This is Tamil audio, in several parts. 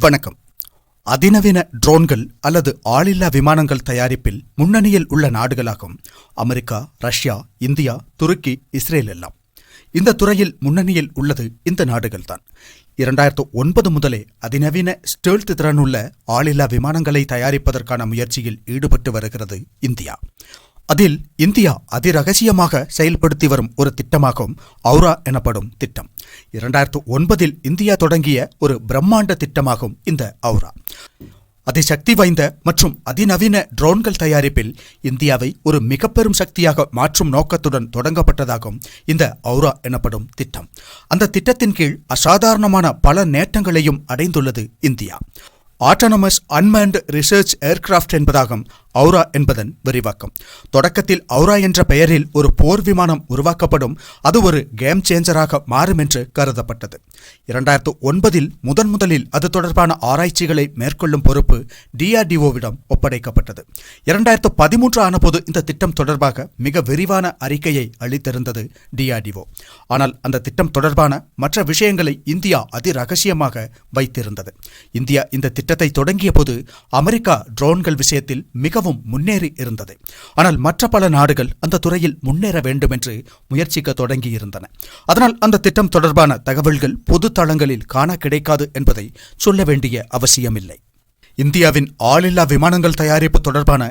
வணக்கம். அதிநவீன ட்ரோன்கள் அல்லது ஆளில்லா விமானங்கள் தயாரிப்பில் முன்னணியில் உள்ள நாடுகளாகும் அமெரிக்கா, ரஷ்யா, இந்தியா, துருக்கி, இஸ்ரேல் எல்லாம். இந்த துறையில் முன்னணியில் உள்ளது இந்த நாடுகள்தான். 2009 முதலே அதிநவீன ஸ்டெல்த் திறனுள்ள ஆளில்லா விமானங்களை தயாரிப்பதற்கான முயற்சியில் ஈடுபட்டு வருகிறது இந்தியா. அதில் இந்தியா அதிரகசியமாக செயல்படுத்தி வரும் ஒரு திட்டமாகும் ஔரா எனப்படும் திட்டம். 2009 இந்தியா தொடங்கிய ஒரு பிரம்மாண்ட திட்டமாகும் இந்த ஔரா. அதிசக்தி வாய்ந்த மற்றும் அதிநவீன ட்ரோன்கள் தயாரிப்பில் இந்தியாவை ஒரு மிக பெரும் சக்தியாக மாற்றும் நோக்கத்துடன் தொடங்கப்பட்டதாகும் இந்த ஔரா எனப்படும் திட்டம். அந்த திட்டத்தின் கீழ் அசாதாரணமான பல நேட்டங்களையும் அடைந்துள்ளது India. Autonomous unmanned research aircraft என்பதாகும் ஔரா என்பதன் விரிவாக்கம். தொடக்கத்தில் ஔரா என்ற பெயரில் ஒரு போர் விமானம் உருவாக்கப்படும், அது ஒரு கேம் சேஞ்சராக மாறும் என்று கருதப்பட்டது. 2009 முதலில் அது தொடர்பான ஆராய்ச்சிகளை மேற்கொள்ளும் பொறுப்பு DRDOவிடம் ஒப்படைக்கப்பட்டது. 2013 ஆனபோது இந்த திட்டம் தொடர்பாக மிக விரிவான அறிக்கையை அளித்திருந்தது DRDO. ஆனால் அந்த திட்டம் தொடர்பான மற்ற விஷயங்களை இந்தியா அதிரகசியமாக வைத்திருந்தது. இந்தியா இந்த திட்டத்தை தொடங்கிய போது அமெரிக்கா ட்ரோன்கள் விஷயத்தில் மிகவும் முன்னேறி இருந்தது. ஆனால் மற்ற பல நாடுகள் அந்த துறையில் முன்னேற வேண்டும் என்று முயற்சிக்க தொடங்கியிருந்தன. அதனால் அந்த திட்டம் தொடர்பான தகவல்கள் பொது தளங்களில் காண கிடைக்காது என்பதை சொல்ல வேண்டிய அவசியமில்லை. இந்தியாவின் ஆளில்லா விமானங்கள் தயாரிப்பு தொடர்பான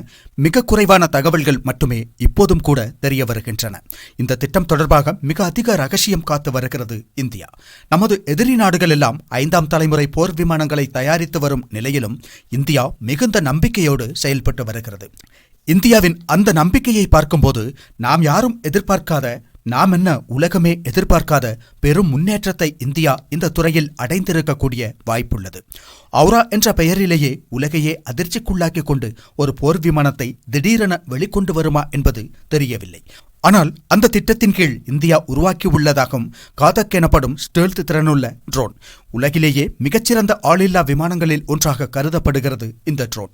மிக குறைவான தகவல்கள் மட்டுமே இப்போதும் கூட தெரிய வருகின்றன. இந்த திட்டம் தொடர்பாக மிக அதிக ரகசியம் காத்து வருகிறது இந்தியா. நமது எதிரி நாடுகள் எல்லாம் 5ஆம் தலைமுறை போர் விமானங்களை தயாரித்து வரும் நிலையிலும் இந்தியா மிகுந்த நம்பிக்கையோடு செயல்பட்டு வருகிறது. இந்தியாவின் அந்த நம்பிக்கையை பார்க்கும்போது நாம் யாரும் எதிர்பார்க்காத, நாம் என்ன உலகமே எதிர்பார்க்காத பெரும் முன்னேற்றத்தை இந்தியா இந்த துறையில் அடைந்திருக்கக்கூடிய வாய்ப்புள்ளது. ஔரா என்ற பெயரிலேயே உலகையே அதிர்ச்சிக்குள்ளாக்கிக் கொண்டு ஒரு போர் விமானத்தை திடீரென வெளிக்கொண்டு வருமா என்பது தெரியவில்லை. ஆனால் அந்த திட்டத்தின் கீழ் இந்தியா உருவாக்கியுள்ளதாகும் காதக் எனப்படும் ஸ்டெல்த் திறனுள்ள ட்ரோன் உலகிலேயே மிகச்சிறந்த ஆளில்லா விமானங்களில் ஒன்றாக கருதப்படுகிறது. இந்த ட்ரோன்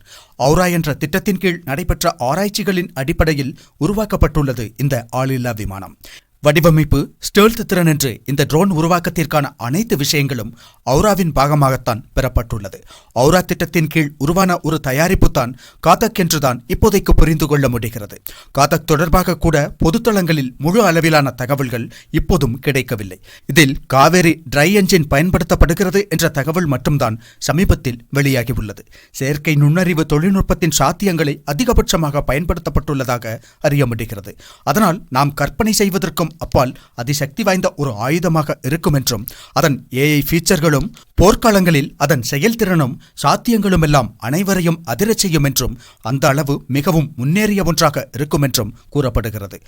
ஔரா என்ற திட்டத்தின் கீழ் நடைபெற்ற ஆராய்ச்சிகளின் அடிப்படையில் உருவாக்கப்பட்டுள்ளது இந்த ஆளில்லா விமானம். வடிவமைப்பு, ஸ்டெல்த் திறன் என்று இந்த ட்ரோன் உருவாக்கத்திற்கான அனைத்து விஷயங்களும் ஔராவின் பாகமாகத்தான் பெறப்பட்டுள்ளது. ஔரா திட்டத்தின் கீழ் உருவான ஒரு தயாரிப்பு தான் காதக் என்றுதான் இப்போதைக்கு புரிந்து கொள்ள முடிகிறது. காதக் தொடர்பாக கூட பொதுத்தளங்களில் முழு அளவிலான தகவல்கள் இப்போதும் கிடைக்கவில்லை. இதில் காவேரி ட்ரை என்ஜின் பயன்படுத்தப்படுகிறது என்ற தகவல் மட்டும்தான் சமீபத்தில் வெளியாகியுள்ளது. செயற்கை நுண்ணறிவு தொழில்நுட்பத்தின் சாத்தியங்களை அதிகபட்சமாக பயன்படுத்தப்பட்டுள்ளதாக அறிய முடிகிறது. அதனால் நாம் கற்பனை செய்வதற்கும் அப்பால் அதிசக்தி வாய்ந்த ஒரு ஆயுதமாக இருக்கும் என்றும், அதன் AI ஃபீச்சர்களும் போர்க்காலங்களில் அதன் செயல்திறனும் சாத்தியங்களும் எல்லாம் அனைவரையும் அதிரச் செய்யும் என்றும், அந்த அளவு மிகவும் முன்னேறிய ஒன்றாக இருக்கும் என்றும் கூறப்படுகிறது.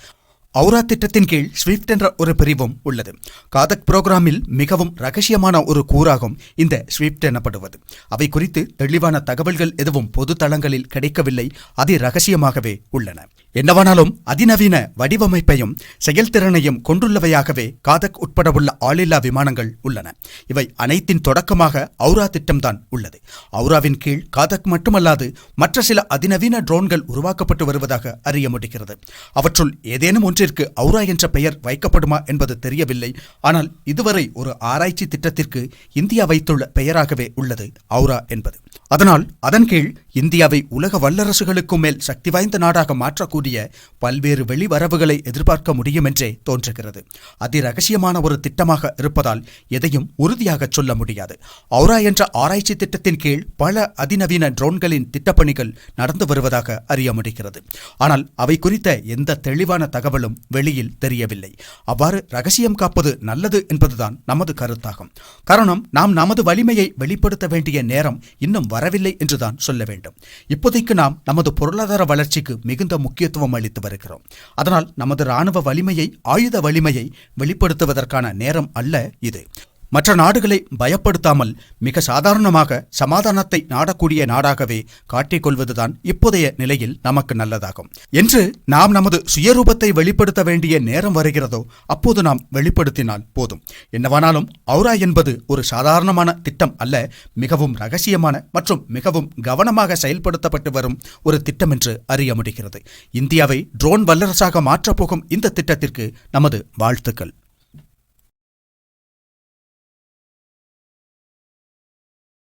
ஔரா திட்டத்தின் கீழ் ஸ்விஃப்ட் என்ற ஒரு பிரிவும் உள்ளது. காதக் புரோகிராமில் மிகவும் ரகசியமான ஒரு கூறாகும் இந்த ஸ்விஃப்ட் எனப்படுவது. அவை குறித்து தெளிவான தகவல்கள் எதுவும் பொது தளங்களில் கிடைக்கவில்லை, அதி ரகசியமாகவே உள்ளன. என்னவானாலும் அதிநவீன வடிவமைப்பையும் செயல்திறனையும் கொண்டுள்ளவையாகவே காதக் உட்பட உள்ள ஆளில்லா விமானங்கள் உள்ளன. இவை அனைத்தின் தொடக்கமாக ஔரா திட்டம்தான் உள்ளது. ஔராவின் கீழ் காதக் மட்டுமல்லாது மற்ற சில அதிநவீன ட்ரோன்கள் உருவாக்கப்பட்டு வருவதாக அறிய முடிகிறது. அவற்றுள் ஏதேனும் ஒன்றிற்கு ஔரா என்ற பெயர் வைக்கப்படுமா என்பது தெரியவில்லை. ஆனால் இதுவரை ஒரு ஆராய்ச்சி திட்டத்திற்கு இந்தியா வைத்துள்ள பெயராகவே உள்ளது ஔரா என்பது. அதனால் அதன் கீழ் இந்தியாவை உலக வல்லரசுகளுக்கும் மேல் சக்தி வாய்ந்த நாடாக மாற்றக்கூடிய பல்வேறு வெளிவரவுகளை எதிர்பார்க்க முடியும் என்றே தோன்றுகிறது. அதிரகசியமான ஒரு திட்டமாக இருப்பதால் எதையும் உறுதியாக சொல்ல முடியாது. ஔரா என்ற ஆராய்ச்சி திட்டத்தின் கீழ் பல அதிநவீன ட்ரோன்களின் திட்டப்பணிகள் நடந்து வருவதாக அறிய முடிகிறது. ஆனால் அவை குறித்த எந்த தெளிவான தகவலும் வெளியில் தெரியவில்லை. அவ்வாறு ரகசியம் காப்பது நல்லது என்பதுதான் நமது கருத்தாகும். காரணம், நாம் நமது வலிமையை வெளிப்படுத்த வேண்டிய நேரம் இன்னும் வரவில்லை என்றுதான் சொல்ல வேண்டும். இப்போதைக்கு நாம் நமது பொருளாதார வளர்ச்சிக்கு மிகுந்த முக்கியத்துவம் அளித்து வருகிறோம். அதனால் நமது இராணுவ வலிமையை, ஆயுத வலிமையை வெளிப்படுத்துவதற்கான நேரம் அல்ல இது. மற்ற நாடுகளை பயப்படுத்தாமல் மிக சாதாரணமாக சமாதானத்தை நாடக்கூடிய நாடாகவே காட்டிக்கொள்வதுதான் இப்போதைய நிலையில் நமக்கு நல்லதாகும் என்று நாம் நமது சுயரூபத்தை வெளிப்படுத்த வேண்டிய நேரம் வருகிறதோ அப்போது நாம் வெளிப்படுத்தினால் போதும். என்னவானாலும் ஔரா என்பது ஒரு சாதாரணமான திட்டம் அல்ல, மிகவும் ரகசியமான மற்றும் மிகவும் கவனமாக செயல்படுத்தப்பட்டு வரும் ஒரு திட்டம் என்று அறிய முடிகிறது. இந்தியாவை ட்ரோன் வல்லரசாக மாற்றப்போகும் இந்த திட்டத்திற்கு நமது வாழ்த்துக்கள்.